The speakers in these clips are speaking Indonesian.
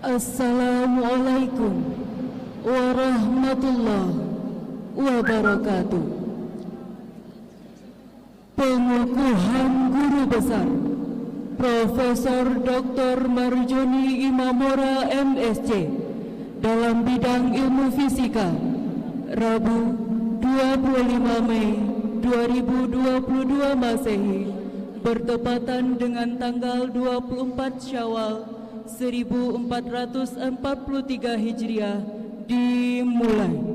Assalamualaikum warahmatullahi wabarakatuh. Pengukuhan Guru Besar Profesor Dr. Marjoni Imamora MSc dalam bidang ilmu fisika, Rabu 25 Mei 2022 Masehi bertepatan dengan tanggal 24 Syawal 1443 Hijriah dimulai.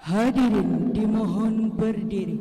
Hadirin dimohon berdiri.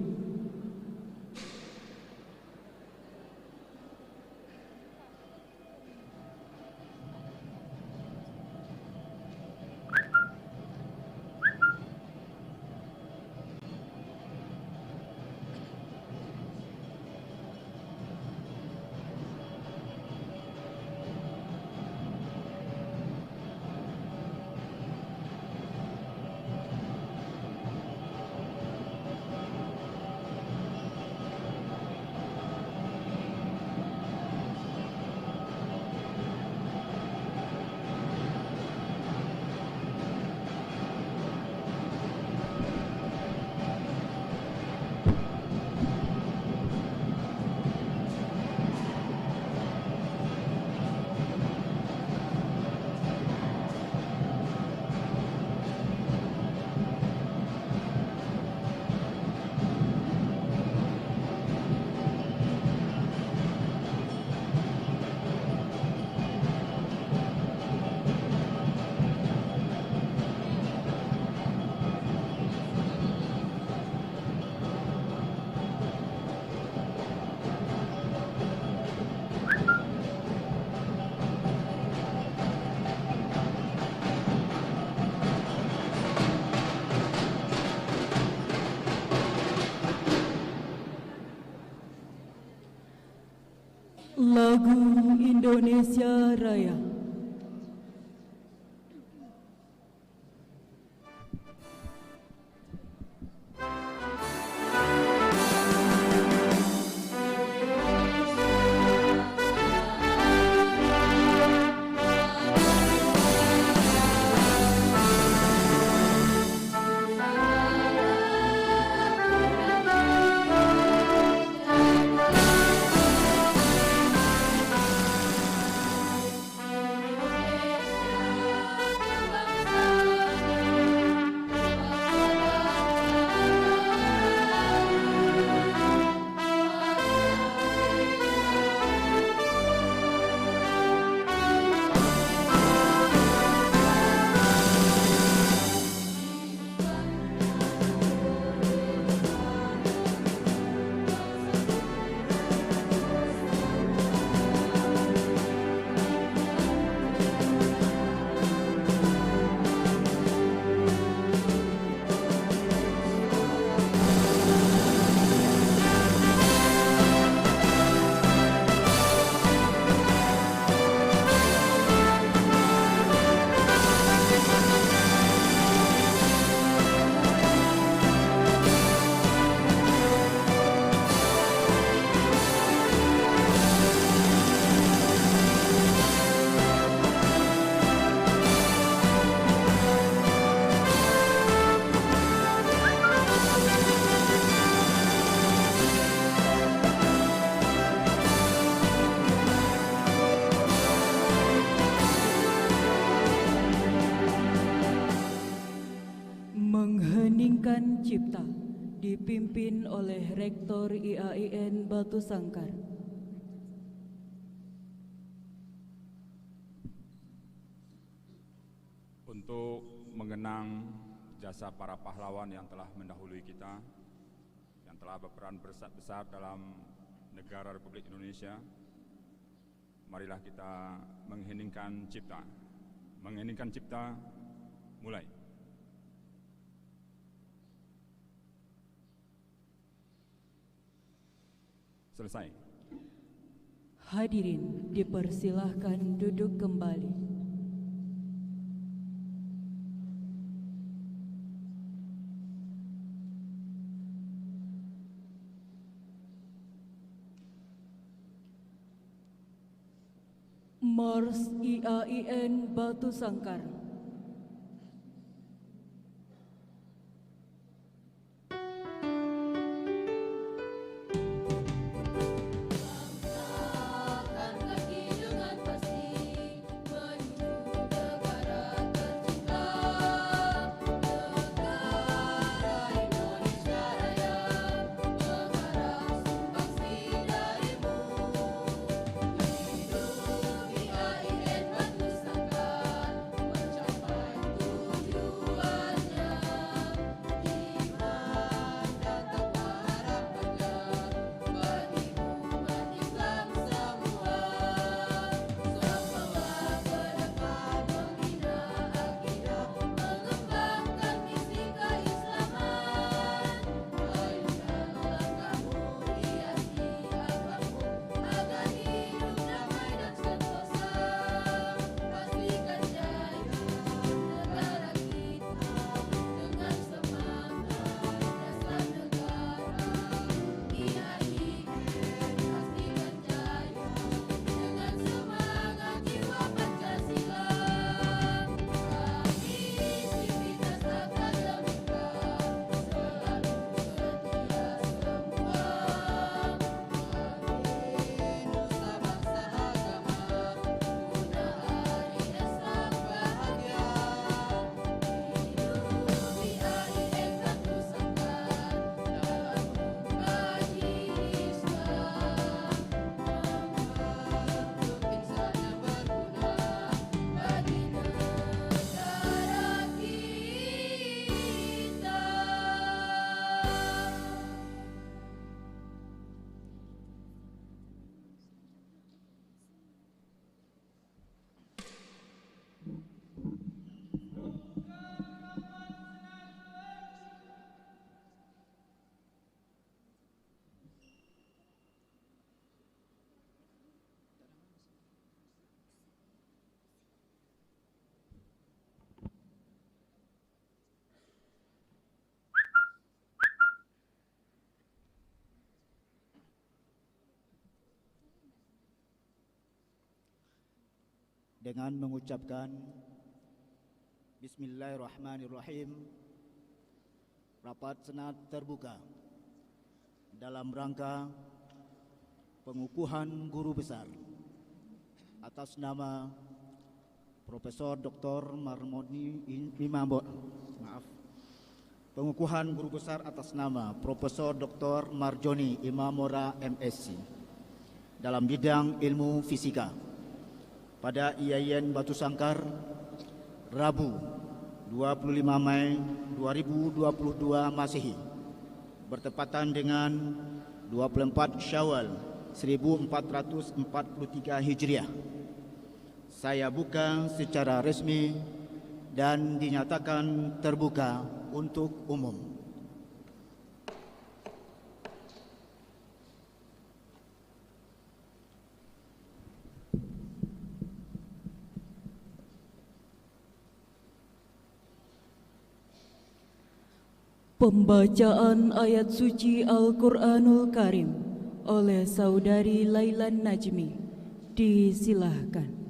Lagu Indonesia Raya. Mengheningkan Cipta dipimpin oleh Rektor IAIN Batu Sangkar. Untuk mengenang jasa para pahlawan yang telah mendahului kita, yang telah berperan besar dalam negara Republik Indonesia, marilah kita mengheningkan cipta. Mengheningkan cipta, mulai. Selesai. Hadirin dipersilahkan duduk kembali. Mars IAIN Batu Sangkar. Dengan mengucapkan Bismillahirrahmanirrahim, rapat senat terbuka dalam rangka pengukuhan guru besar atas nama Profesor Dr. Marmoni pengukuhan guru besar atas nama Profesor Dr. Marjoni Imamora MSc dalam bidang ilmu fisika pada IAIN Batu Sangkar, Rabu 25 Mei 2022 Masehi, bertepatan dengan 24 Syawal 1443 Hijriah. Saya buka secara resmi dan dinyatakan terbuka untuk umum. Pembacaan ayat suci Al-Quranul Karim oleh Saudari Lailan Najmi. Disilahkan.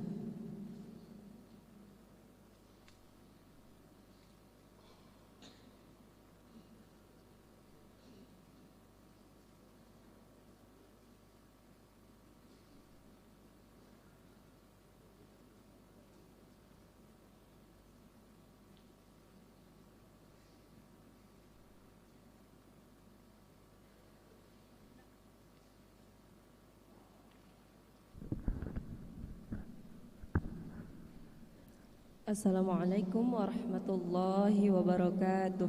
Assalamualaikum warahmatullahi wabarakatuh.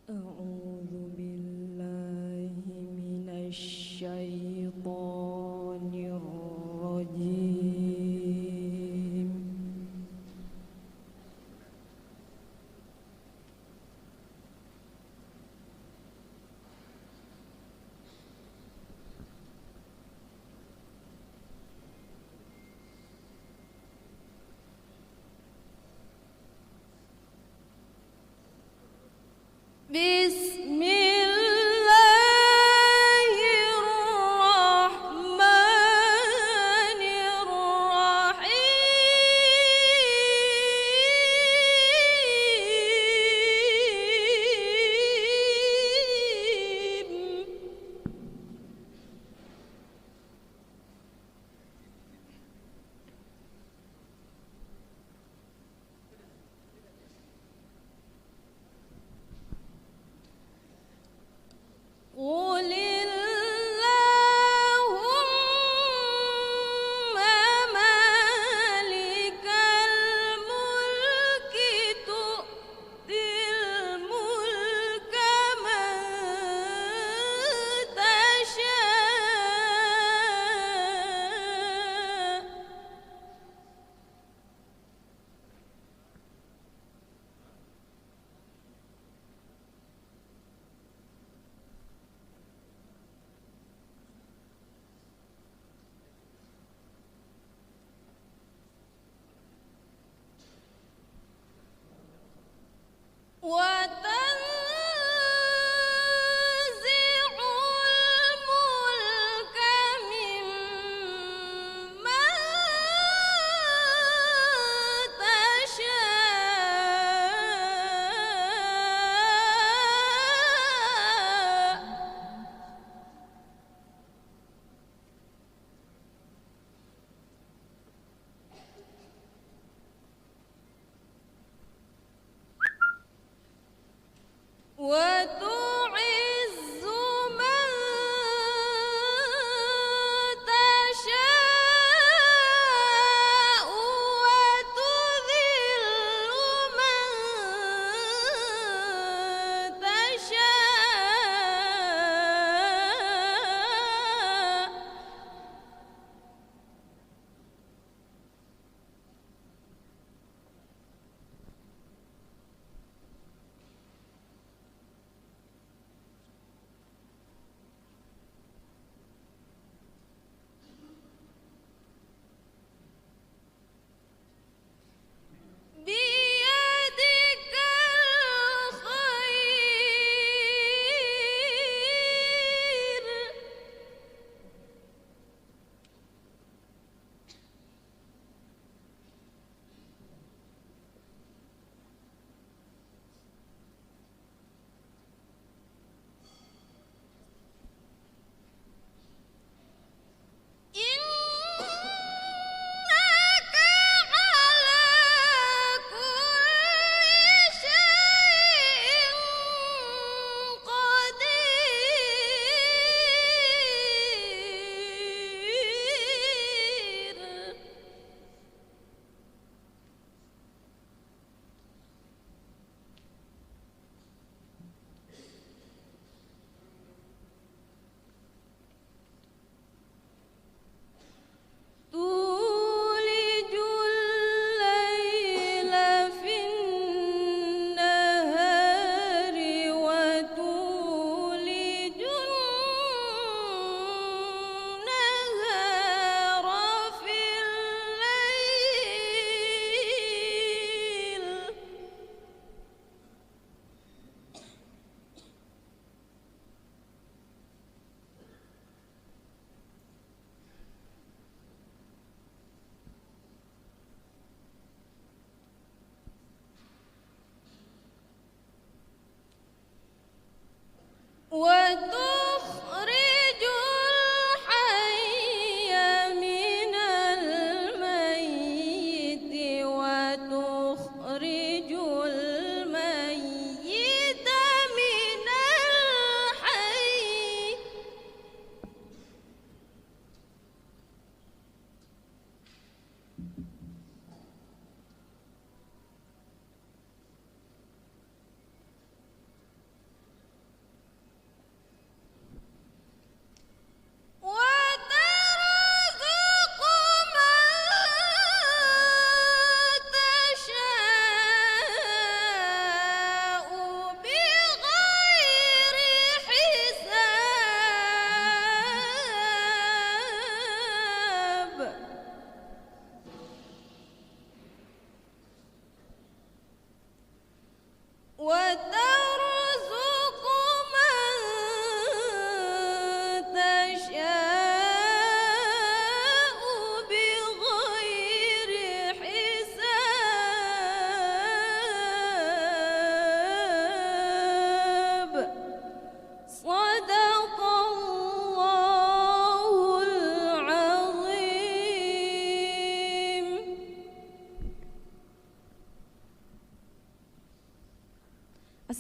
A'udzu billahi minasy syaithanir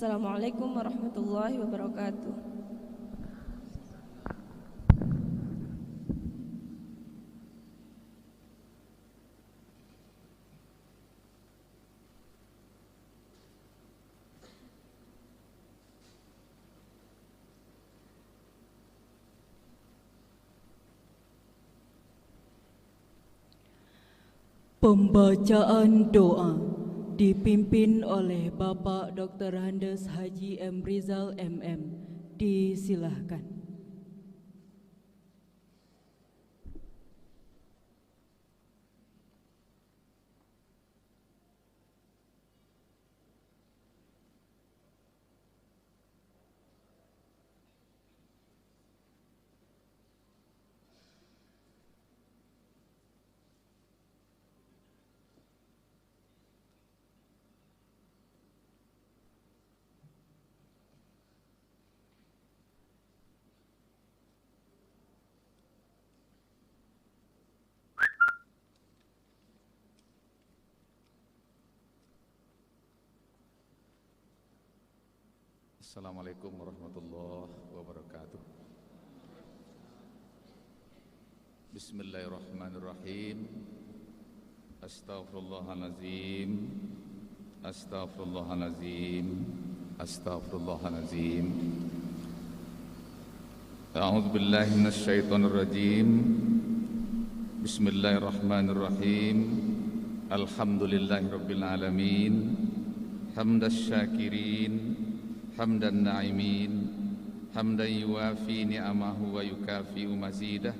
Assalamualaikum warahmatullahi wabarakatuh. Pembacaan doa dipimpin oleh Bapak Dr. Handes Haji M. Rizal MM. Disilahkan. Assalamualaikum warahmatullahi wabarakatuh. Bismillahirrahmanirrahim. Astaghfirullahalazim. Astaghfirullahalazim. Astaghfirullahalazim. A'udzu billahi minasyaitonir rajim. Bismillahirrahmanirrahim. Alhamdulillahirabbil alamin. Hamdasy syakirin. Hamdan na'imin, hamdan yuwafi ni'amahu wa yukafi'u mazidah.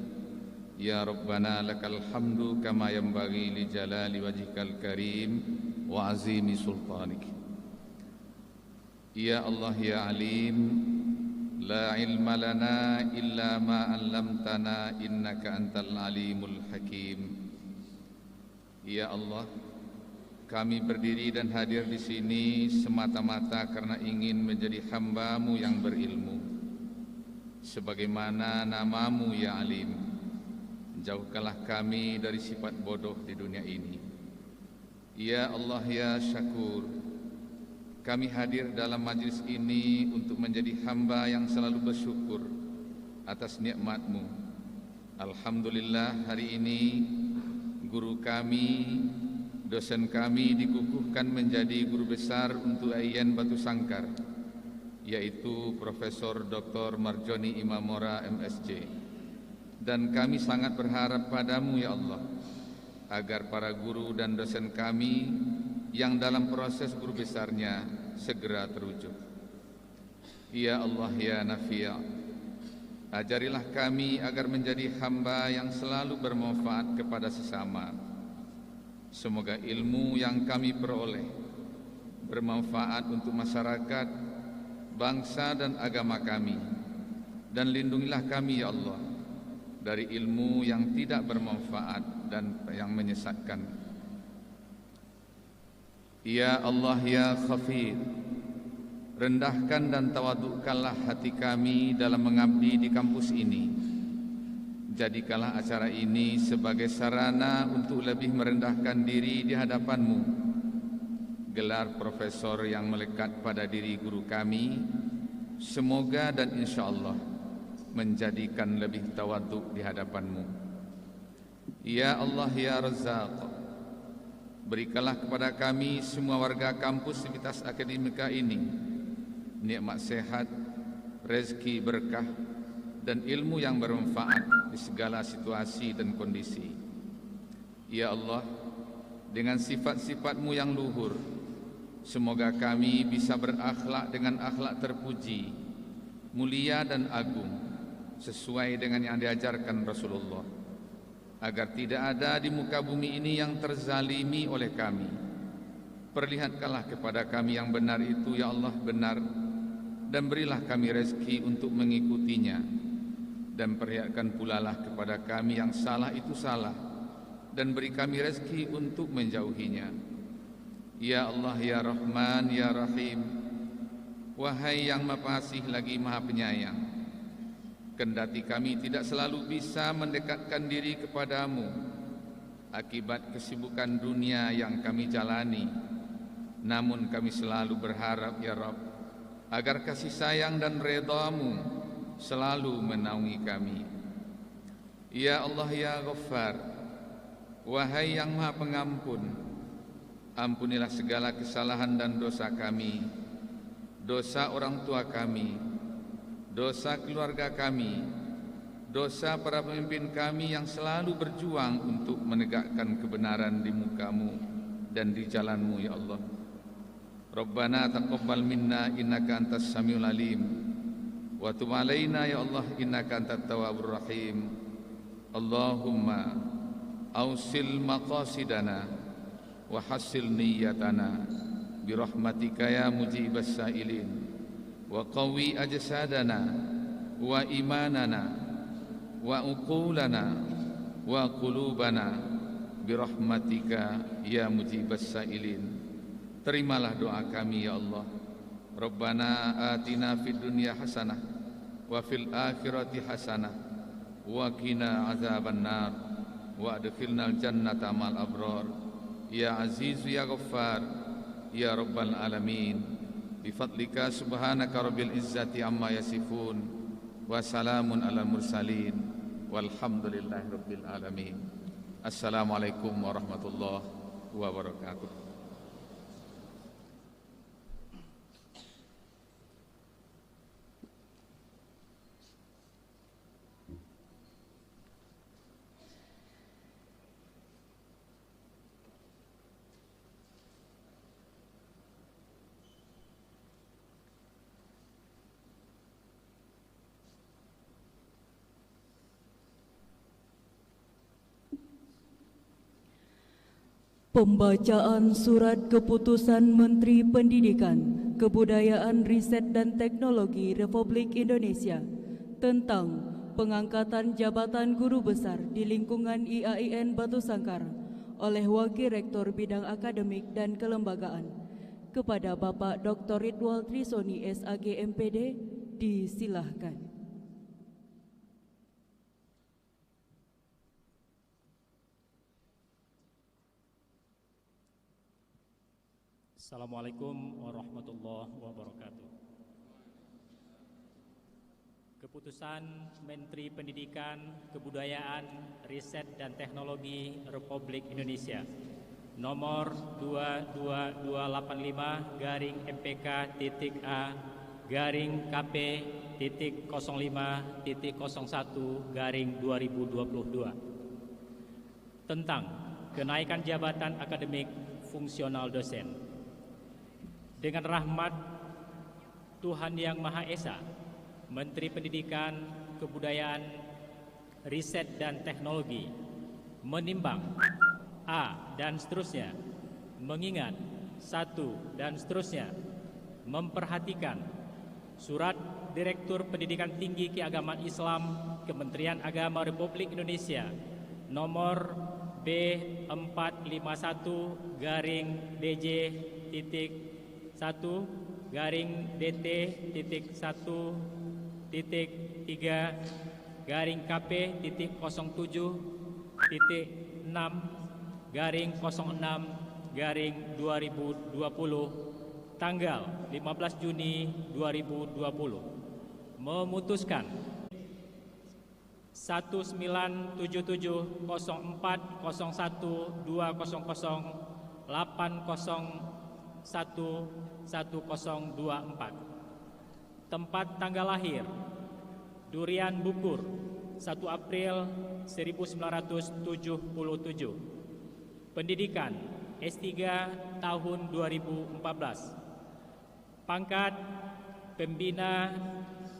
Ya Rabbana lakal hamdu kama yanbaghi li jalali wajhikal karim wa azimi sultanik. Ya Allah ya alim, la ilma lana illa ma 'allamtana innaka antal alimul hakim. Ya Allah, kami berdiri dan hadir di sini semata-mata karena ingin menjadi hamba-Mu yang berilmu. Sebagaimana nama-Mu ya Alim, jauhkanlah kami dari sifat bodoh di dunia ini. Ya Allah ya Syakur, kami hadir dalam majlis ini untuk menjadi hamba yang selalu bersyukur atas nikmat-Mu. Alhamdulillah hari ini guru kami, dosen kami dikukuhkan menjadi guru besar untuk IAIN Batu Sangkar, yaitu Profesor Dr. Marjoni Imamora MSc. Dan kami sangat berharap padamu ya Allah, agar para guru dan dosen kami yang dalam proses guru besarnya segera terwujud. Ya Allah ya Nafi', ajarilah kami agar menjadi hamba yang selalu bermanfaat kepada sesama. Semoga ilmu yang kami peroleh bermanfaat untuk masyarakat, bangsa dan agama kami. Dan lindungilah kami ya Allah dari ilmu yang tidak bermanfaat dan yang menyesatkan. Ya Allah ya Khafir, rendahkan dan tawadukkanlah hati kami dalam mengabdi di kampus ini. Jadikanlah acara ini sebagai sarana untuk lebih merendahkan diri di hadapan-Mu. Gelar profesor yang melekat pada diri guru kami, semoga dan insya Allah menjadikan lebih tawaduk di hadapan-Mu. Ya Allah ya Razzaq, berikanlah kepada kami semua warga kampus Sivitas Akademika ini nikmat sehat, rezeki berkah, dan ilmu yang bermanfaat di segala situasi dan kondisi. Ya Allah, dengan sifat-sifat-Mu yang luhur, semoga kami bisa berakhlak dengan akhlak terpuji, mulia dan agung, sesuai dengan yang diajarkan Rasulullah, agar tidak ada di muka bumi ini yang terzalimi oleh kami. Perlihatkanlah kepada kami yang benar itu ya Allah benar, dan berilah kami rezeki untuk mengikutinya. Dan perlihatkan pula lah kepada kami yang salah itu salah, dan beri kami rezeki untuk menjauhinya. Ya Allah ya Rahman ya Rahim, wahai yang Maha Pengasih lagi Maha Penyayang, kendati kami tidak selalu bisa mendekatkan diri kepadamu akibat kesibukan dunia yang kami jalani, namun kami selalu berharap ya Rabb, agar kasih sayang dan redha-Mu selalu menaungi kami. Ya Allah ya Ghaffar, wahai yang Maha Pengampun, ampunilah segala kesalahan dan dosa kami, dosa orang tua kami, dosa keluarga kami, dosa para pemimpin kami yang selalu berjuang untuk menegakkan kebenaran di muka-Mu dan di jalan-Mu ya Allah. Rabbana taqabbal minna innaka antas samiul alim wa tub alaina ya Allah innaka antat tawwabur rahim. Allahumma ausil maqasidana wa hasil niyyatana birahmatika ya mujibas sailin wa qawi ajsadana wa imanana wa uqulana wa qulubana birahmatika ya mujibas sailin. Terimalah doa kami ya Allah. Rabbana atina fid dunya hasanah wa fil akhirati hasanah wa qina azabannar wa adkhilnal jannata ma'al abrar. Ya Aziz ya Ghaffar ya Rabbal alamin. Bi fadlika subhanaka rabbil izzati amma yasifun wa salamun alal mursalin walhamdulillahi rabbil alamin. Assalamualaikum warahmatullahi wabarakatuh. Pembacaan Surat Keputusan Menteri Pendidikan, Kebudayaan, Riset dan Teknologi Republik Indonesia tentang pengangkatan jabatan guru besar di lingkungan IAIN Batu Sangkar oleh Wakil Rektor Bidang Akademik dan Kelembagaan kepada Bapak Dr. Ridwal Trisoni SAG MPD, disilahkan. Assalamualaikum warahmatullahi wabarakatuh. Keputusan Menteri Pendidikan, Kebudayaan, Riset dan Teknologi Republik Indonesia nomor 222-MPK.A/KP.01/2022 tentang kenaikan jabatan akademik fungsional dosen. Dengan rahmat Tuhan Yang Maha Esa, Menteri Pendidikan, Kebudayaan, Riset dan Teknologi menimbang A dan seterusnya, mengingat 1 dan seterusnya, memperhatikan Surat Direktur Pendidikan Tinggi Keagamaan Islam Kementerian Agama Republik Indonesia nomor B451-DG-1-3/06/2020 tanggal 15 Juni 2020 memutuskan 1977-04-01-200-801-1024. Tempat tanggal lahir Durian Bukur 1 April 1977. Pendidikan S3 tahun 2014. Pangkat Pembina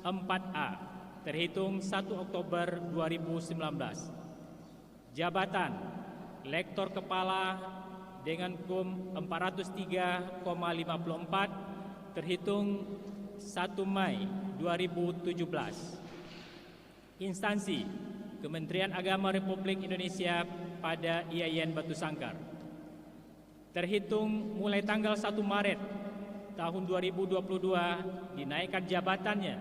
4A terhitung 1 Oktober 2019. Jabatan Lektor Kepala dengan KUM 403,54 terhitung 1 Mei 2017. Instansi Kementerian Agama Republik Indonesia pada IAIN Batu Sangkar terhitung mulai tanggal 1 Maret tahun 2022 dinaikkan jabatannya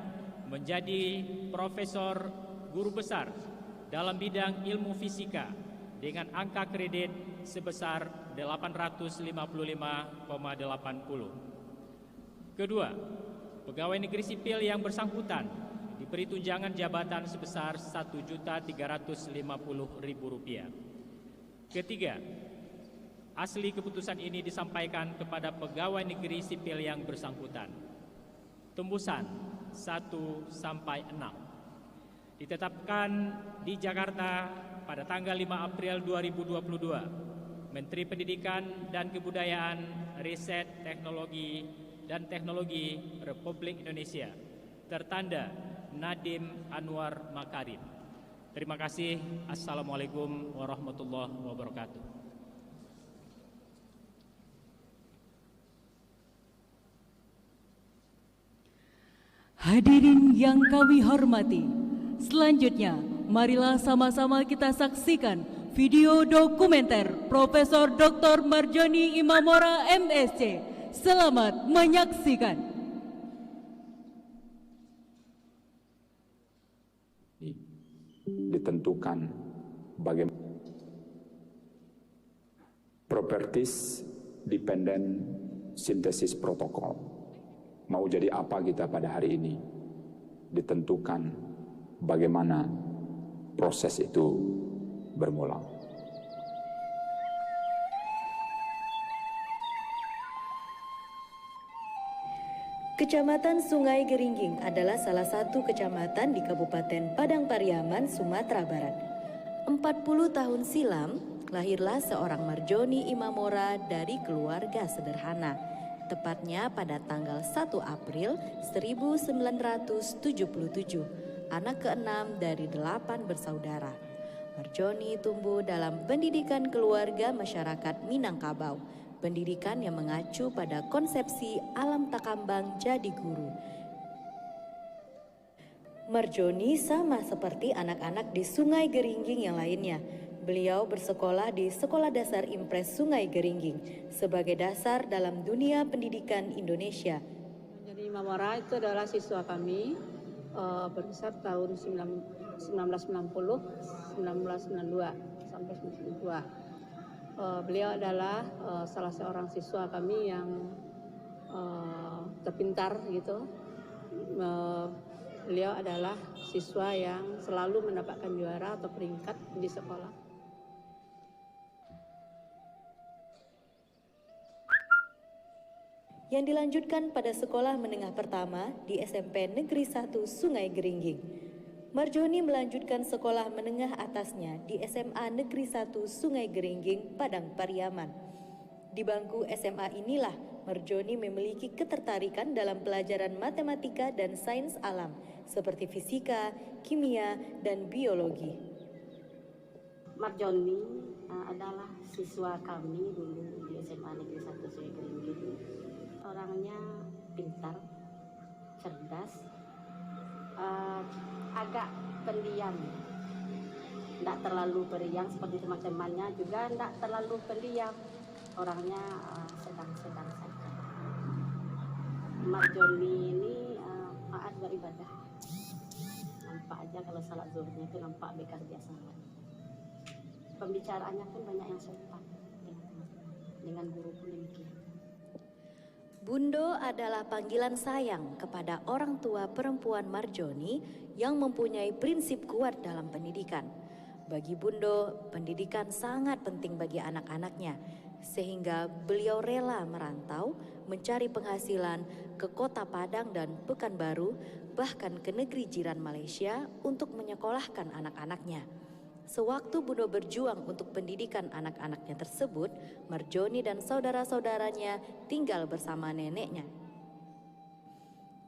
menjadi Profesor Guru Besar dalam bidang ilmu fisika dengan angka kredit sebesar 855,80. Kedua, pegawai negeri sipil yang bersangkutan diberi tunjangan jabatan sebesar Rp1.350.000. Ketiga, asli keputusan ini disampaikan kepada pegawai negeri sipil yang bersangkutan. Tembusan 1 sampai 6. Ditetapkan di Jakarta pada tanggal 5 April 2022. Menteri Pendidikan dan Kebudayaan, Riset, Teknologi dan Teknologi Republik Indonesia. Tertanda Nadiem Anwar Makarim. Terima kasih. Assalamualaikum warahmatullahi wabarakatuh. Hadirin yang kami hormati, selanjutnya marilah sama-sama kita saksikan video dokumenter Profesor Dr. Marjoni Imamora MSc. Selamat menyaksikan. Ditentukan bagaimana properties dependent synthesis protocol. Mau jadi apa kita pada hari ini? Ditentukan bagaimana proses itu bermula. Kecamatan Sungai Geringging adalah salah satu kecamatan di Kabupaten Padang Pariaman, Sumatera Barat. 40 tahun silam, lahirlah seorang Marjoni Imamora dari keluarga sederhana. Tepatnya pada tanggal 1 April 1977, anak ke-6 dari 8 bersaudara. Marjoni tumbuh dalam pendidikan keluarga masyarakat Minangkabau, pendidikan yang mengacu pada konsepsi alam takambang jadi guru. Marjoni sama seperti anak-anak di Sungai Geringging yang lainnya. Beliau bersekolah di Sekolah Dasar Impres Sungai Geringging sebagai dasar dalam dunia pendidikan Indonesia. Jadi Imamora itu adalah siswa kami berkisar tahun 1990, 1992 sampai 1992. Beliau adalah salah seorang siswa kami yang terpintar gitu. Beliau adalah siswa yang selalu mendapatkan juara atau peringkat di sekolah. Yang dilanjutkan pada sekolah menengah pertama di SMP Negeri 1 Sungai Geringging. Marjoni melanjutkan sekolah menengah atasnya di SMA Negeri 1 Sungai Geringging, Padang Pariaman. Di bangku SMA inilah Marjoni memiliki ketertarikan dalam pelajaran matematika dan sains alam seperti fisika, kimia, dan biologi. Marjoni adalah siswa kami dulu di SMA Negeri 1 Sungai Geringging. Orangnya pintar, cerdas, agak pendiam, tidak terlalu periang seperti teman-temannya, juga tidak terlalu pendiam, orangnya sedang-sedang saja. Marjoni ini taat beribadah, nampak aja kalau salat zuhurnya itu nampak bekerja salat. Pembicaraannya pun banyak yang sopan dengan guru pun demikian. Bundo adalah panggilan sayang kepada orang tua perempuan Marjoni yang mempunyai prinsip kuat dalam pendidikan. Bagi Bundo, pendidikan sangat penting bagi anak-anaknya, sehingga beliau rela merantau mencari penghasilan ke Kota Padang dan Pekanbaru, bahkan ke negeri jiran Malaysia untuk menyekolahkan anak-anaknya. Sewaktu Bundo berjuang untuk pendidikan anak-anaknya tersebut, Marjoni dan saudara-saudaranya tinggal bersama neneknya.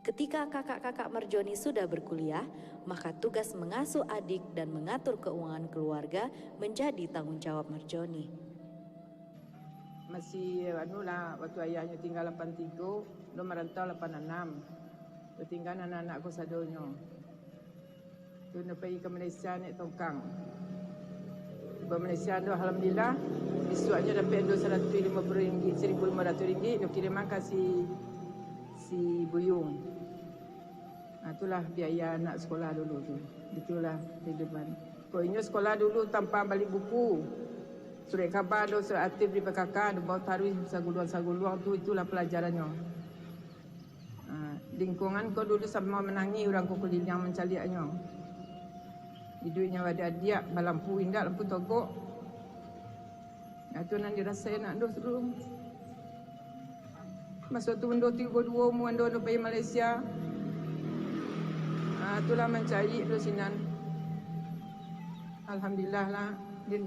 Ketika kakak-kakak Marjoni sudah berkuliah, maka tugas mengasuh adik dan mengatur keuangan keluarga menjadi tanggung jawab Marjoni. Masih waktu ayahnya tinggal 83, dia merantau 86. Dia tinggal anak-anakku sadonyo. Dia pergi ke Malaysia naik tongkang. Di Malaysia tu alhamdulillah isuannya dapat RM250, RM1,500 dia kiriman kasih si Buyung. Itulah biaya anak sekolah dulu tu. Itulah kehidupan. Pokoknya sekolah dulu tanpa balik buku. Surat khabar tu surat aktif di PKK, bawa taruh saguluang tu, itulah pelajarannya. Lingkungan ko dulu sama menangi orang ko kulilang mencaliaknya. Hidupnya ada dia balampu indah lampu togok. Itu nan dirasain nak dos dulu. Masa tu ndo 32 umur ndo pergi Malaysia. Itulah mencari do sinan. Alhamdulillah lah dia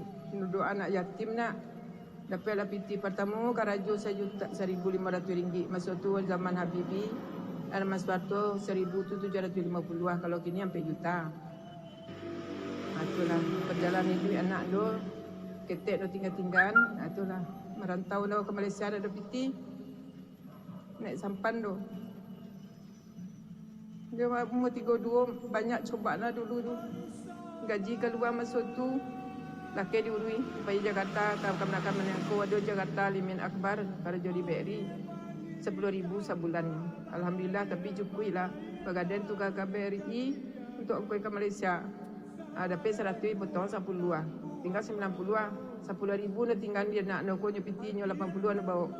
doa anak yatim nak. Dapatlah PT pertama karajo RM1,500. Masa tu zaman Habibie, Mas Barto 1,750 kalau kini sampai juta. Itulah perjalanan hidup anak do. Ketek do tinggal-tinggal. Itulah merantau do ke Malaysia ada PT. Naik sampan do. Dia umur 32 banyak cobaan lah dulu tu. Gaji keluar masa tu. Laki diurui, pergi Jakarta, kawan-kawan menengku, ada Jakarta, Limin Akbar, para jodi BRI, 10,000 sebulan. Alhamdulillah, tapi cukup lah. Bagadan tu kakak BRI untuk aku ke Malaysia. Ada pe 100 potong 10 lah. Tinggal 90 lah. 10,000 nak tinggal dia nak aku nyepiti 80 nak bawa.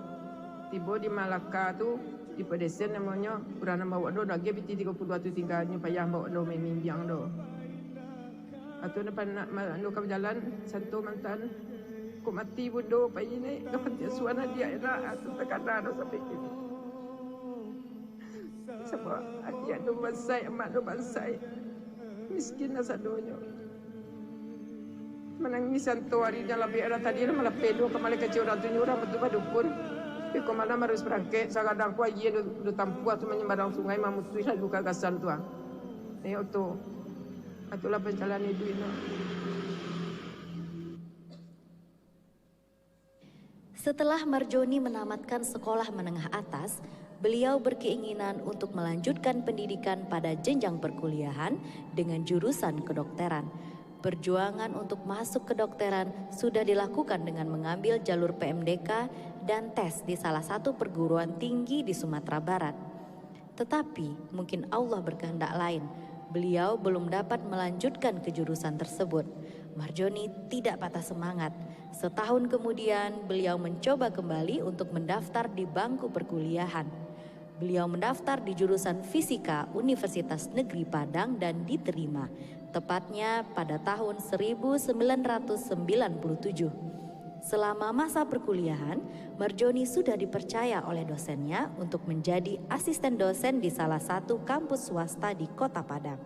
Tiba di Malaka tu, di Pedesen namanya, orang nak bawa do, lagi piti 30 tu tinggal payah bawa do, main biang do. Atau depan nak jalan santo mantan kok mati bodoh pagi ni dapat suara dia nak atau terkadang dah sampai kini sebab dia tu bansai amat tu bansai miskin lah sadonya menangis santo hari dalam biara tadi malah pedo kembali ke orang tu nyurah betul pada dukun tapi kau malam harus berangkat kadang ku aja do tampu atau menyembarang sungai mamutui lah duka gasan tu ni tu. Itulah perjalanan hidup ini. Setelah Marjoni menamatkan sekolah menengah atas, beliau berkeinginan untuk melanjutkan pendidikan pada jenjang perkuliahan dengan jurusan kedokteran. Perjuangan untuk masuk kedokteran sudah dilakukan dengan mengambil jalur PMDK dan tes di salah satu perguruan tinggi di Sumatera Barat. Tetapi mungkin Allah berkehendak lain. Beliau belum dapat melanjutkan ke jurusan tersebut. Marjoni tidak patah semangat. Setahun kemudian beliau mencoba kembali untuk mendaftar di bangku perkuliahan. Beliau mendaftar di jurusan Fisika Universitas Negeri Padang dan diterima, tepatnya pada tahun 1997. Selama masa perkuliahan, Marjoni sudah dipercaya oleh dosennya untuk menjadi asisten dosen di salah satu kampus swasta di Kota Padang.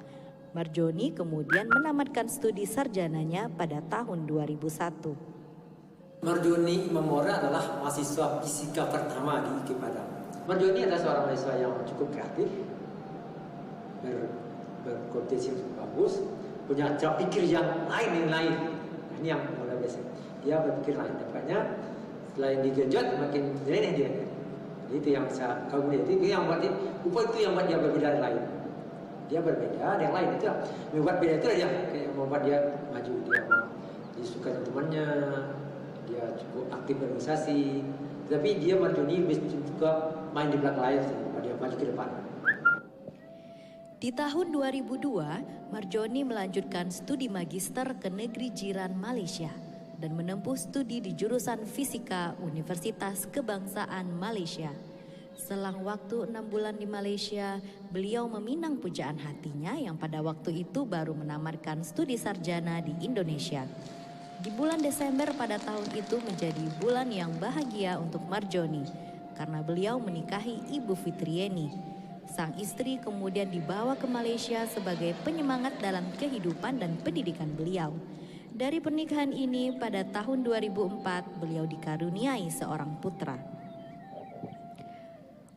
Marjoni kemudian menamatkan studi sarjananya pada tahun 2001. Marjoni Imamora adalah mahasiswa fisika pertama di IKI Padang. Marjoni adalah seorang mahasiswa yang cukup kreatif, berkompetensi yang bagus, punya cara pikir yang lain. Ini yang luar biasa. Dia berpikir lain, dapatnya selain digenjot makin nyeleneh dia. Itu yang saya kagum dia. Itu yang buat dia, itu yang buat dia berbeda dari lain. Dia berbeda dari lain itu. Membuat beda itu dia kayak membuat dia maju. Dia suka teman-temannya, dia cukup aktif berorganisasi. Tapi dia Marjoni juga main di belakang layar, dia maju ke depan. Di tahun 2002, Marjoni melanjutkan studi magister ke negeri jiran Malaysia dan menempuh studi di jurusan Fisika Universitas Kebangsaan Malaysia. Selang waktu 6 bulan di Malaysia, beliau meminang pujaan hatinya yang pada waktu itu baru menamatkan studi sarjana di Indonesia. Di bulan Desember pada tahun itu menjadi bulan yang bahagia untuk Marjoni karena beliau menikahi Ibu Fitrieni. Sang istri kemudian dibawa ke Malaysia sebagai penyemangat dalam kehidupan dan pendidikan beliau. Dari pernikahan ini pada tahun 2004 beliau dikaruniai seorang putra.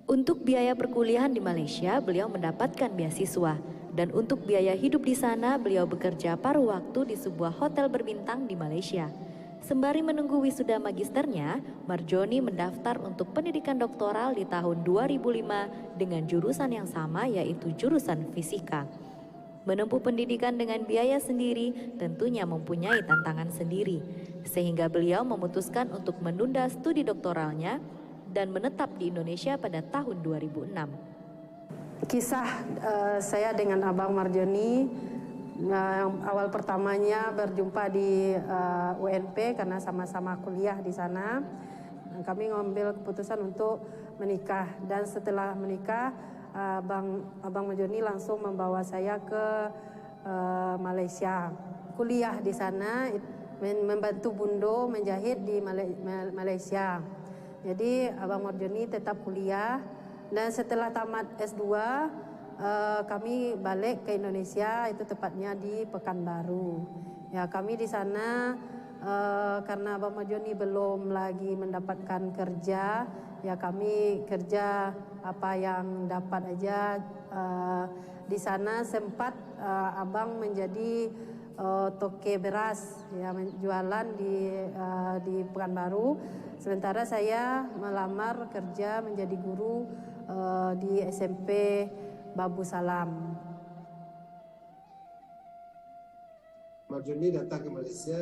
Untuk biaya perkuliahan di Malaysia beliau mendapatkan beasiswa dan untuk biaya hidup di sana beliau bekerja paruh waktu di sebuah hotel berbintang di Malaysia. Sembari menunggu wisuda magisternya, Marjoni mendaftar untuk pendidikan doktoral di tahun 2005 dengan jurusan yang sama yaitu jurusan fisika. Menempuh pendidikan dengan biaya sendiri tentunya mempunyai tantangan sendiri, sehingga beliau memutuskan untuk menunda studi doktoralnya dan menetap di Indonesia pada tahun 2006. Kisah saya dengan Abang Marjoni, awal pertamanya berjumpa di UNP karena sama-sama kuliah di sana. Kami mengambil keputusan untuk menikah dan setelah menikah Abang Marjoni langsung membawa saya ke Malaysia. Kuliah di sana, membantu Bundo menjahit di Malaysia. Jadi Abang Marjoni tetap kuliah, dan setelah tamat S2 kami balik ke Indonesia, itu tepatnya di Pekanbaru. Ya, kami di sana karena Abang Marjoni belum lagi mendapatkan kerja, ya kami kerja apa yang dapat aja. Di sana sempat Abang menjadi toke beras, ya, jualan di Pekanbaru. Sementara saya melamar kerja menjadi guru di SMP Babu Salam. Marjoni datang ke Malaysia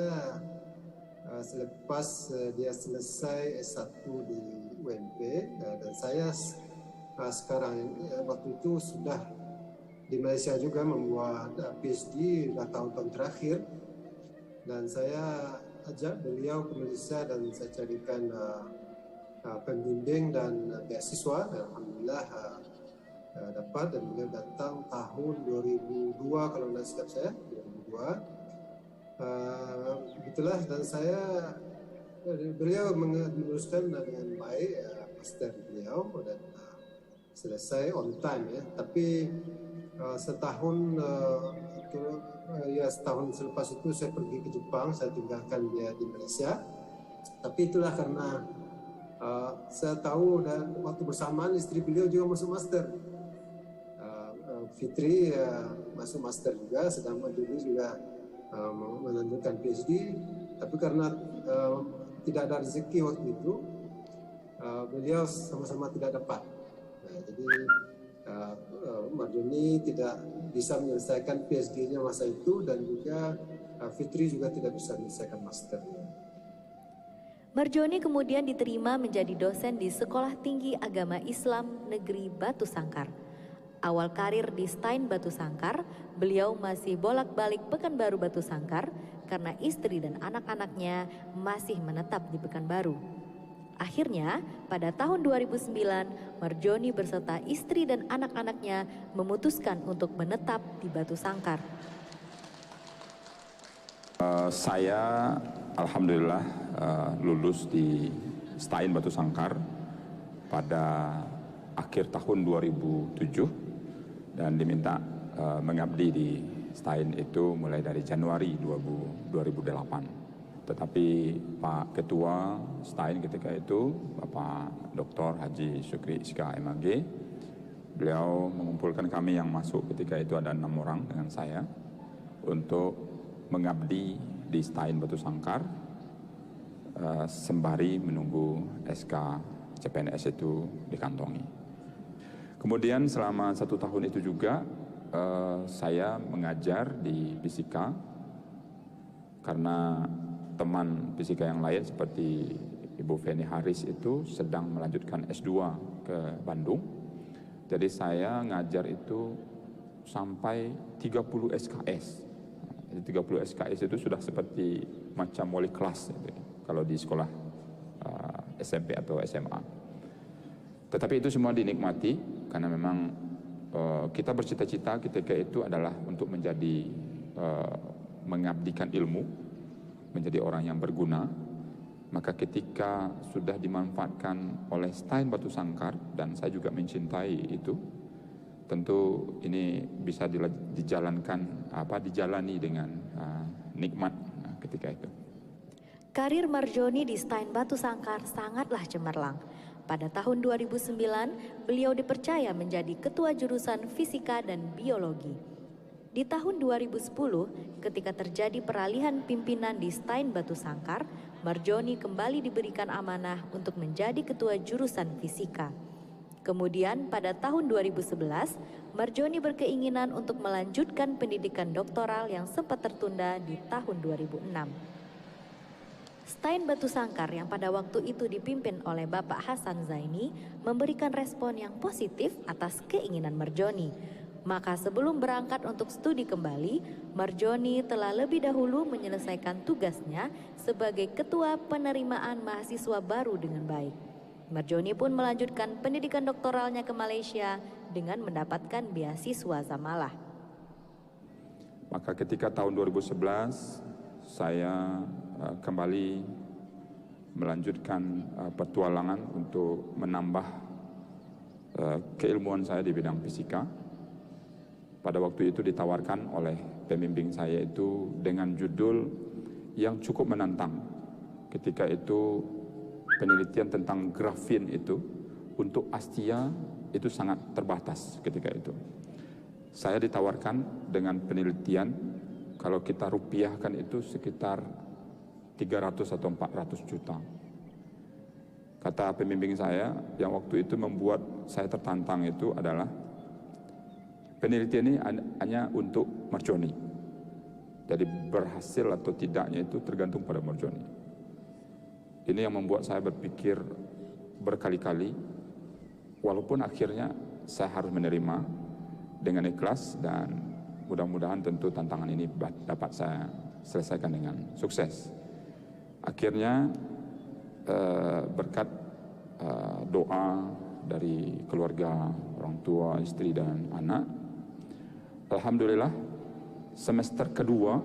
selepas dia selesai S1 di UMP, dan saya sekarang waktu itu sudah di Malaysia juga membuat PhD dah tahun-tahun terakhir, dan saya ajak beliau ke Malaysia dan saya carikan pembimbing dan beasiswa, dan alhamdulillah dapat, dan beliau datang tahun 2002 kalau tidak silap saya, 2002. Begitulah, dan beliau meneruskan dengan baik master beliau dan selesai on time, ya. Tapi setahun selepas itu saya pergi ke Jepang, saya tinggalkan dia di Malaysia. Tapi itulah karena saya tahu, dan waktu bersamaan istri beliau juga masuk master. Fitri masuk master juga, sedang Marjoni juga melanjutkan PhD, tapi karena tidak ada rezeki waktu itu, beliau sama-sama tidak dapat. Jadi Marjoni tidak bisa menyelesaikan PhD-nya masa itu, dan juga Fitri juga tidak bisa menyelesaikan masternya. Marjoni kemudian diterima menjadi dosen di Sekolah Tinggi Agama Islam Negeri Batu Sangkar. Awal karir di Stein Batu Sangkar, beliau masih bolak-balik Pekanbaru Batu Sangkar karena istri dan anak-anaknya masih menetap di Pekanbaru. Akhirnya, pada tahun 2009, Marjoni beserta istri dan anak-anaknya memutuskan untuk menetap di Batu Sangkar. Saya alhamdulillah lulus di Stein Batu Sangkar pada akhir tahun 2007 dan diminta mengabdi di Stein itu mulai dari Januari 2008. Tetapi Pak Ketua Stein ketika itu, Bapak Dr. Haji Syukri Iska MAG, beliau mengumpulkan kami yang masuk ketika itu ada 6 orang dengan saya untuk mengabdi di Stein Batu Sangkar sembari menunggu SK CPNS itu dikantongi. Kemudian selama 1 tahun itu juga saya mengajar di Fisika, karena teman fisika yang lain seperti Ibu Feni Haris itu sedang melanjutkan S2 ke Bandung. Jadi saya ngajar itu sampai 30 SKS. 30 SKS itu sudah seperti macam wali kelas gitu, kalau di sekolah SMP atau SMA. Tetapi itu semua dinikmati karena memang kita bercita-cita ketika itu adalah untuk menjadi mengabdikan ilmu, menjadi orang yang berguna. Maka ketika sudah dimanfaatkan oleh Stein Batu Sangkar dan saya juga mencintai itu, tentu ini bisa dijalani dengan nikmat ketika itu. Karir Marjoni di Stein Batu Sangkar sangatlah cemerlang. Pada tahun 2009, beliau dipercaya menjadi ketua jurusan Fisika dan Biologi. Di tahun 2010, ketika terjadi peralihan pimpinan di Stein Batu Sangkar, Marjoni kembali diberikan amanah untuk menjadi ketua jurusan Fisika. Kemudian pada tahun 2011, Marjoni berkeinginan untuk melanjutkan pendidikan doktoral yang sempat tertunda di tahun 2006. Stein Batu Sangkar yang pada waktu itu dipimpin oleh Bapak Hasan Zaini memberikan respon yang positif atas keinginan Marjoni. Maka sebelum berangkat untuk studi kembali, Marjoni telah lebih dahulu menyelesaikan tugasnya sebagai ketua penerimaan mahasiswa baru dengan baik. Marjoni pun melanjutkan pendidikan doktoralnya ke Malaysia dengan mendapatkan beasiswa Zamalah. Maka ketika tahun 2011 saya kembali melanjutkan petualangan untuk menambah keilmuan saya di bidang fisika. Pada waktu itu ditawarkan oleh pembimbing saya itu dengan judul yang cukup menantang. Ketika itu penelitian tentang grafin itu untuk Astia itu sangat terbatas ketika itu. Saya ditawarkan dengan penelitian, kalau kita rupiahkan itu sekitar 300 atau 400 juta. Kata pembimbing saya yang waktu itu membuat saya tertantang itu adalah penelitian ini hanya untuk merconi. Jadi berhasil atau tidaknya itu tergantung pada merconi. Ini yang membuat saya berpikir berkali-kali, walaupun akhirnya saya harus menerima dengan ikhlas dan mudah-mudahan tentu tantangan ini dapat saya selesaikan dengan sukses. Akhirnya berkat doa dari keluarga, orang tua, istri dan anak, alhamdulillah semester kedua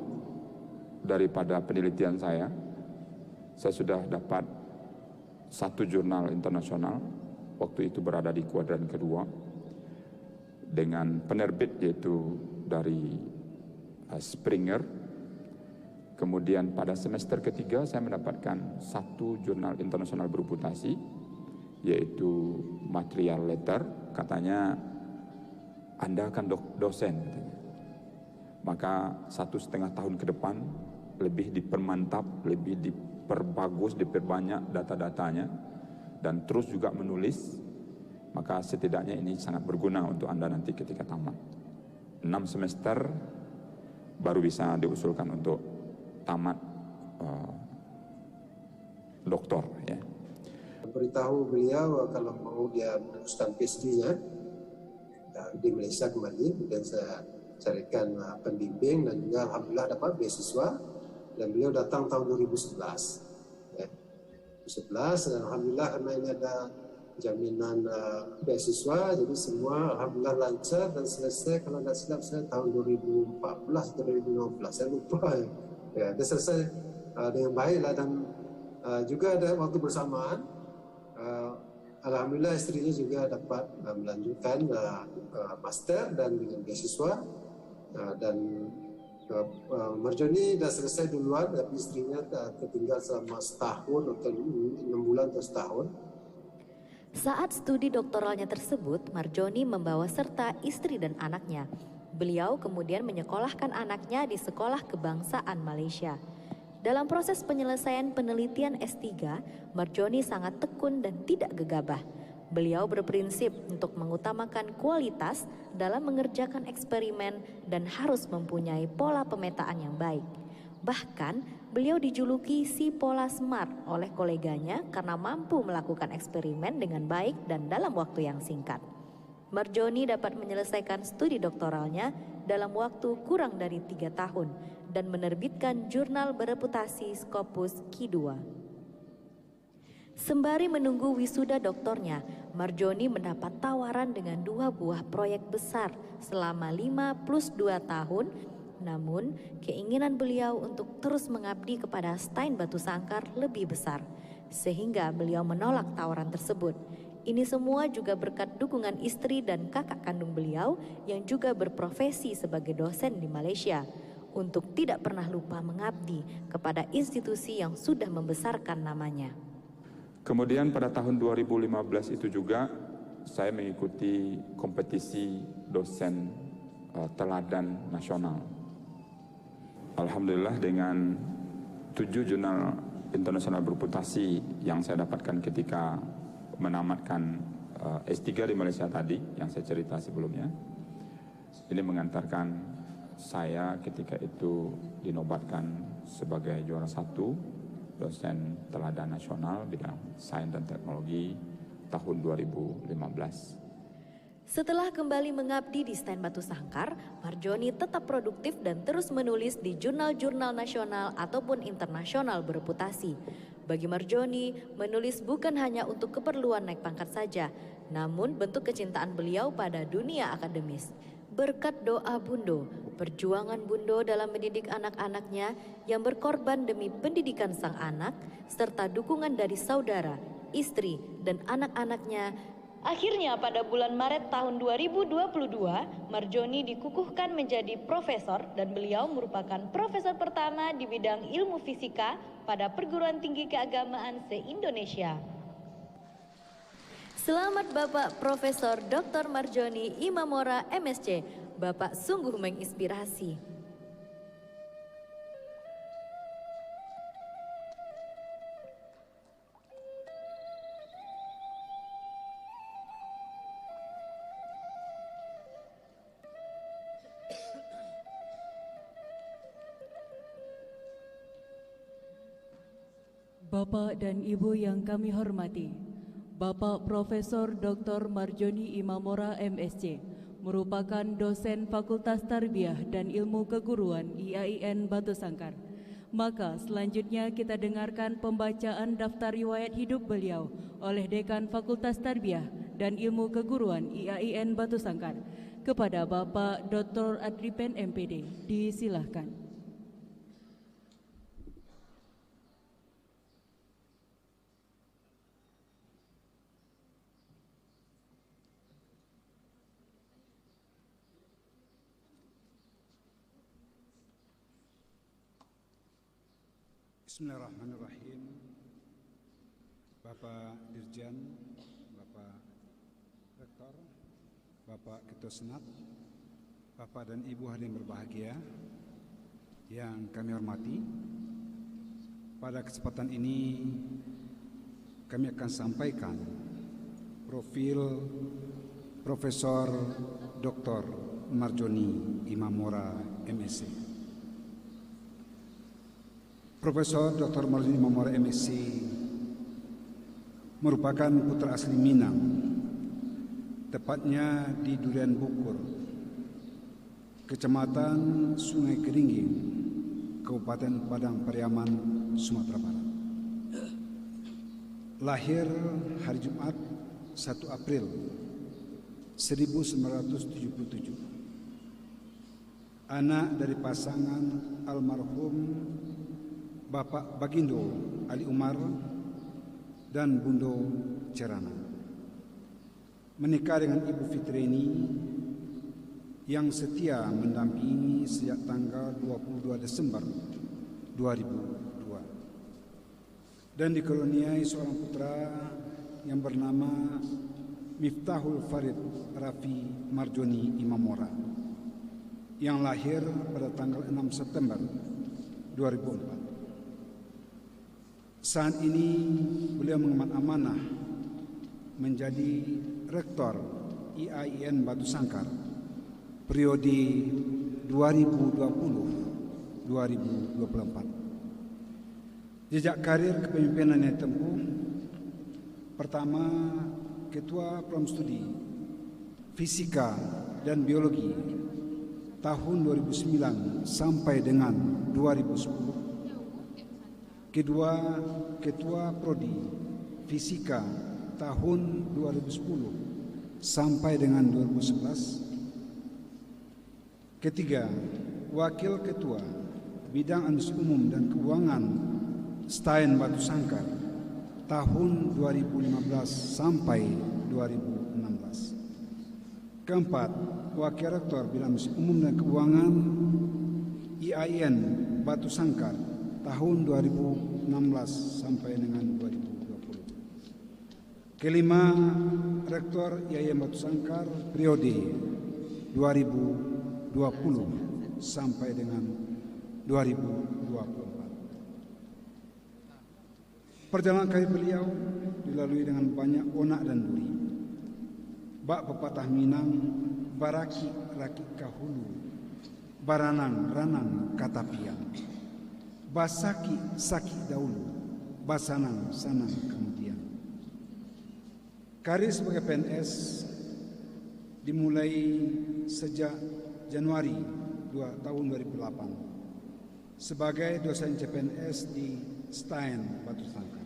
daripada penelitian saya sudah dapat 1 jurnal internasional, waktu itu berada di kuadran kedua, dengan penerbit yaitu dari Springer. Kemudian pada semester ketiga saya mendapatkan 1 jurnal internasional bereputasi, yaitu Material Letter. Katanya Anda akan dosen, katanya. Maka 1,5 tahun ke depan lebih dipermantap, lebih diperbagus, diperbanyak data-datanya, dan terus juga menulis. Maka setidaknya ini sangat berguna untuk Anda nanti ketika tamat. 6 semester baru bisa diusulkan untuk tamat doktor. Ya. Beritahu beliau kalau mau dia meneruskan PhD-nya di Malaysia kembali, dan saya carikan pembimbing dan juga alhamdulillah dapat beasiswa, dan beliau datang tahun 2011. Ya. 2011 dan alhamdulillah karena ini ada jaminan beasiswa, jadi semua alhamdulillah lancar dan selesai. Kalau tidak silap saya tahun 2014 atau 2015, saya lupa. Ya, dia selesai dengan baiklah, dan juga ada waktu bersamaan alhamdulillah istrinya juga dapat melanjutkan master dan dengan beasiswa, dan Marjoni dah selesai duluan, tapi istrinya tertinggal selama setahun atau 6 bulan atau setahun. Saat studi doktoralnya tersebut, Marjoni membawa serta istri dan anaknya. Beliau kemudian menyekolahkan anaknya di Sekolah Kebangsaan Malaysia. Dalam proses penyelesaian penelitian S3, Marjoni sangat tekun dan tidak gegabah. Beliau berprinsip untuk mengutamakan kualitas dalam mengerjakan eksperimen dan harus mempunyai pola pemetaan yang baik. Bahkan, beliau dijuluki si pola smart oleh koleganya karena mampu melakukan eksperimen dengan baik dan dalam waktu yang singkat. Marjoni dapat menyelesaikan studi doktoralnya dalam waktu kurang dari 3 tahun dan menerbitkan jurnal bereputasi Scopus Q2. Sembari menunggu wisuda doktornya, Marjoni mendapat tawaran dengan 2 buah proyek besar selama 5+2 tahun. Namun, keinginan beliau untuk terus mengabdi kepada Stein Batu Sangkar lebih besar, sehingga beliau menolak tawaran tersebut. Ini semua juga berkat dukungan istri dan kakak kandung beliau yang juga berprofesi sebagai dosen di Malaysia, untuk tidak pernah lupa mengabdi kepada institusi yang sudah membesarkan namanya. Kemudian pada tahun 2015 itu juga saya mengikuti kompetisi dosen teladan nasional. Alhamdulillah dengan 7 jurnal internasional bereputasi yang saya dapatkan ketika menamatkan S3 di Malaysia tadi, yang saya cerita sebelumnya, ini mengantarkan saya ketika itu dinobatkan sebagai juara 1 dosen teladan nasional bidang sains dan teknologi tahun 2015. Setelah kembali mengabdi di Stein Batu Sangkar, Marjoni tetap produktif dan terus menulis di jurnal-jurnal nasional ataupun internasional bereputasi. Bagi Marjoni, menulis bukan hanya untuk keperluan naik pangkat saja, namun bentuk kecintaan beliau pada dunia akademis. Berkat doa Bundo, perjuangan Bundo dalam mendidik anak-anaknya yang berkorban demi pendidikan sang anak, serta dukungan dari saudara, istri, dan anak-anaknya, akhirnya pada bulan Maret tahun 2022, Marjoni dikukuhkan menjadi profesor dan beliau merupakan profesor pertama di bidang ilmu fisika pada perguruan tinggi keagamaan se-Indonesia. Selamat Bapak Profesor Dr. Marjoni Imamora MSc, Bapak sungguh menginspirasi. Bapak dan Ibu yang kami hormati, Bapak Profesor Dr. Marjoni Imamora MSc merupakan dosen Fakultas Tarbiyah dan Ilmu Keguruan IAIN Batu Sangkar. Maka selanjutnya kita dengarkan pembacaan daftar riwayat hidup beliau oleh Dekan Fakultas Tarbiyah dan Ilmu Keguruan IAIN Batu Sangkar kepada Bapak Dr. Adripen MPD. Disilahkan. Bismillahirrahmanirrahim. Bapak Dirjen, Bapak Rektor, Bapak Ketua Senat, Bapak dan Ibu hadirin berbahagia yang kami hormati, pada kesempatan ini kami akan sampaikan profil Profesor Dr. Marjoni Imamora MSc. Profesor Dr. Marjoni Imamora MSc merupakan putra asli Minang, tepatnya di Durian Bukur, Kecamatan Sungai Keringing, Kabupaten Padang Pariaman, Sumatera Barat. Lahir hari Jumat 1 April 1977. Anak dari pasangan almarhum Bapak Bagindo Ali Umar dan Bundo Cerana. Menikah dengan Ibu Fitreni yang setia mendampingi sejak tanggal 22 Desember 2002. Dan dikaruniai seorang putra yang bernama Miftahul Farid Rafi Marjoni Imamora yang lahir pada tanggal 6 September 2004. Saat ini beliau mengemban amanah menjadi Rektor IAIN Batu Sangkar periode 2020-2024. Jejak karir kepemimpinan yang tempuh: pertama, Ketua Program Studi Fisika dan Biologi tahun 2009 sampai dengan 2010. Kedua, Ketua Prodi Fisika tahun 2010 sampai dengan 2011. Ketiga, Wakil Ketua Bidang Administrasi Umum dan Keuangan STAIN Batu Sangkar tahun 2015 sampai 2016. Keempat, Wakil Rektor Bidang Administrasi Umum dan Keuangan IAIN Batu Sangkar tahun 2016 sampai dengan 2020. Kelima, Rektor IAIN Batu Sangkar periode 2020 sampai dengan 2024. Perjalanan karir beliau dilalui dengan banyak onak dan duri. Bak pepatah Minang, baraki rakik kahulu, baranang ranang katapian. Basaki saki dahulu, basanang sanang kemudian. Karir sebagai PNS dimulai sejak Januari tahun 2008 sebagai dosen CPNS di STAIN Batu Sangkar.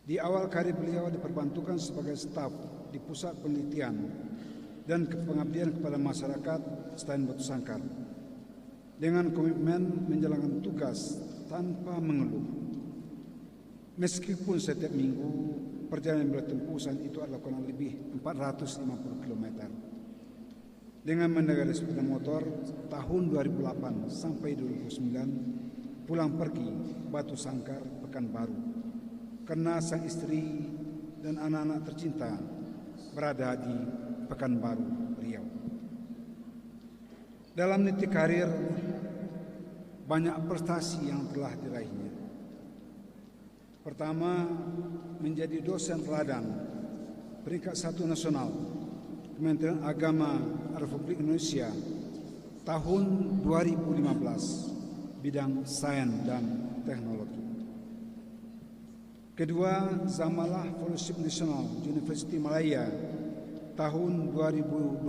Di awal karir beliau diperbantukan sebagai staf di Pusat Penelitian dan Pengabdian kepada Masyarakat Selain Batu Sangkar dengan komitmen menjalankan tugas tanpa mengeluh. Meskipun setiap minggu perjalanan yang beliau tempuh saat itu adalah kurang lebih 450 km. Dengan mengendarai sepeda motor tahun 2008 sampai 2009 pulang pergi Batu Sangkar Pekanbaru karena sang istri dan anak-anak tercinta berada di Pekanbaru, Riau. Dalam niti karir banyak prestasi yang telah diraihnya. Pertama, menjadi dosen teladan peringkat 1 nasional Kementerian Agama Republik Indonesia tahun 2015 bidang sains dan teknologi. Kedua, Zamalah Fellowship National University Malaya tahun 2012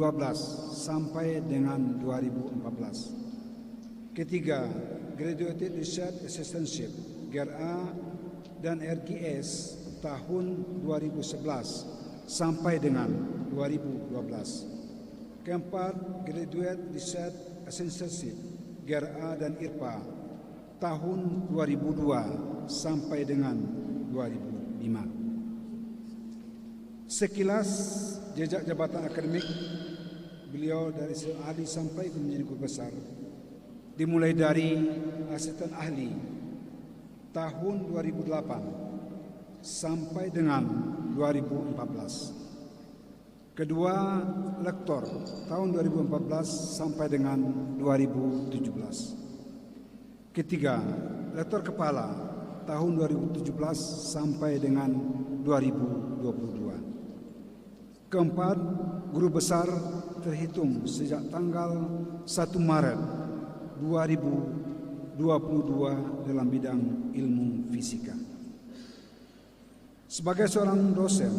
sampai dengan 2014. Ketiga, Graduate Research Assistantship GRA dan RGS tahun 2011 sampai dengan 2012. Keempat, Graduate Research Assistantship GRA dan IRPA tahun 2002 sampai dengan 2005. Sekilas jejak jabatan akademik beliau dari ahli sampai menjadi guru besar, dimulai dari asisten ahli tahun 2008 sampai dengan 2014. Kedua, lektor tahun 2014 sampai dengan 2017. Ketiga, lektor kepala tahun 2017 sampai dengan 2022. Keempat, guru besar terhitung sejak tanggal 1 Maret 2022 dalam bidang ilmu fisika. Sebagai seorang dosen,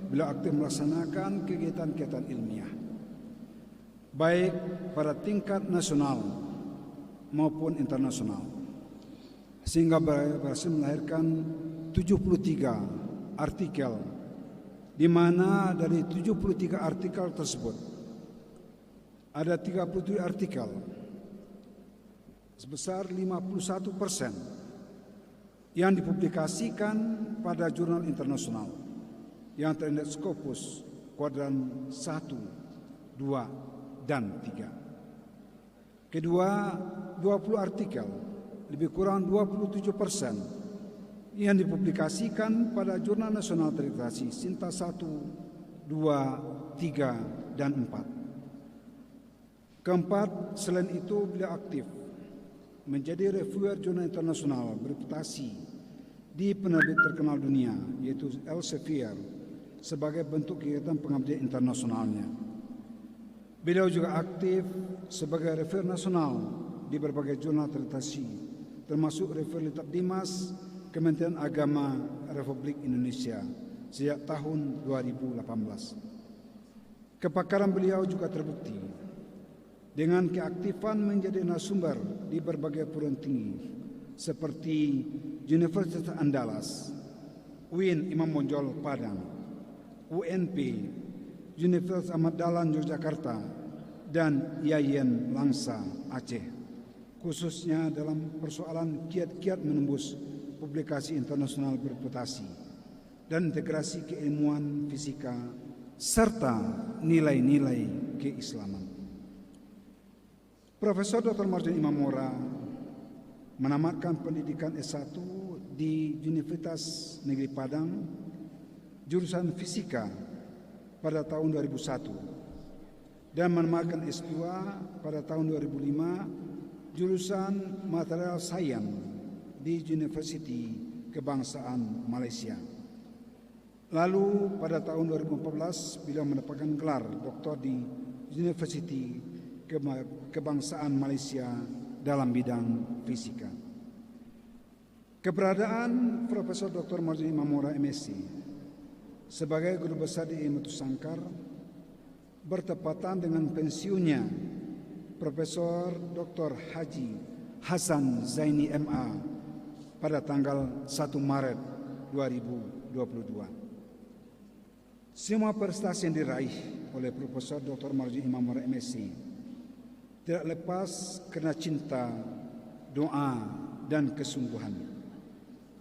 beliau aktif melaksanakan kegiatan-kegiatan ilmiah, baik pada tingkat nasional maupun internasional, sehingga berhasil melahirkan 73 artikel, di mana dari 73 artikel tersebut ada 37 artikel sebesar 51% yang dipublikasikan pada jurnal internasional yang terindeks Scopus kuadran 1, 2, dan 3. Kedua, 20 artikel lebih kurang 27% yang dipublikasikan pada jurnal nasional terakreditasi Sinta 1, 2, 3, dan 4. Keempat, selain itu beliau aktif menjadi reviewer jurnal internasional bereputasi di penerbit terkenal dunia, yaitu Elsevier, sebagai bentuk kegiatan pengabdian internasionalnya. Beliau juga aktif sebagai reviewer nasional di berbagai jurnal terakreditasi, termasuk reviewer Litap Dimas Kementerian Agama Republik Indonesia sejak tahun 2018. Kepakaran beliau juga terbukti dengan keaktifan menjadi narasumber di berbagai perguruan tinggi seperti Universitas Andalas, UIN Imam Bonjol Padang, UNP, Universitas Ahmad Dahlan Yogyakarta, dan IAIN Langsa Aceh, khususnya dalam persoalan kiat-kiat menembus publikasi internasional berreputasi dan integrasi keilmuan fisika serta nilai-nilai keislaman. Profesor Dr. Marjoni Imamora menamatkan pendidikan S1 di Universitas Negeri Padang, jurusan fisika pada tahun 2001 dan menamatkan S2 pada tahun 2005 jurusan material sains di University Kebangsaan Malaysia. Lalu pada tahun 2014 beliau mendapatkan gelar doktor di University Kebangsaan Malaysia dalam bidang fisika. Keberadaan Profesor Dr. Marjoni Imamora MSc sebagai guru besar di Batu Sangkar bertepatan dengan pensiunnya Profesor Dr. Haji Hasan Zaini MA pada tanggal 1 Maret 2017. 2022. Semua prestasi yang diraih oleh Profesor Dr. Marjoni Imamora MSc tidak lepas karena cinta, doa, dan kesungguhannya.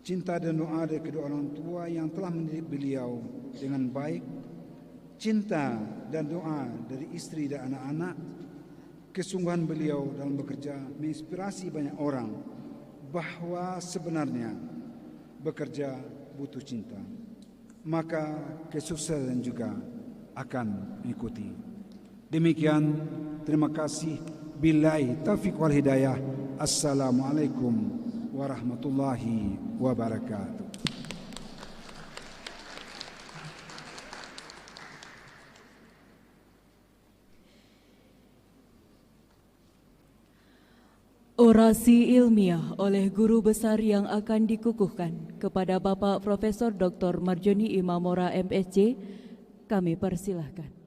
Cinta dan doa dari kedua orang tua yang telah mendidik beliau dengan baik, cinta dan doa dari istri dan anak-anak, kesungguhan beliau dalam bekerja menginspirasi banyak orang bahwa sebenarnya bekerja butuh cinta, maka kesuksesan juga akan mengikuti. Demikian, terima kasih. Billahi taufiq wal hidayah. Assalamualaikum warahmatullahi wabarakatuh. Orasi ilmiah oleh guru besar yang akan dikukuhkan kepada Bapak Profesor Dr. Marjoni Imamora MSc, kami persilahkan.